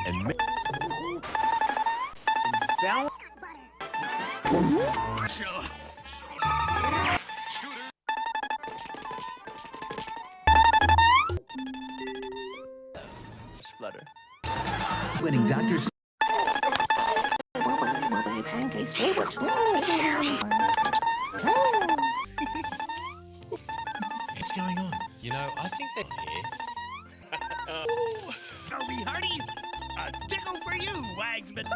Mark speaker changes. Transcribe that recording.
Speaker 1: and balance. Flutter.
Speaker 2: Winning doctors.
Speaker 3: Pancake's favorite.
Speaker 4: What's going on? You know, I think they're here.
Speaker 5: Toby Hardy's a tickle for you, Wagsman.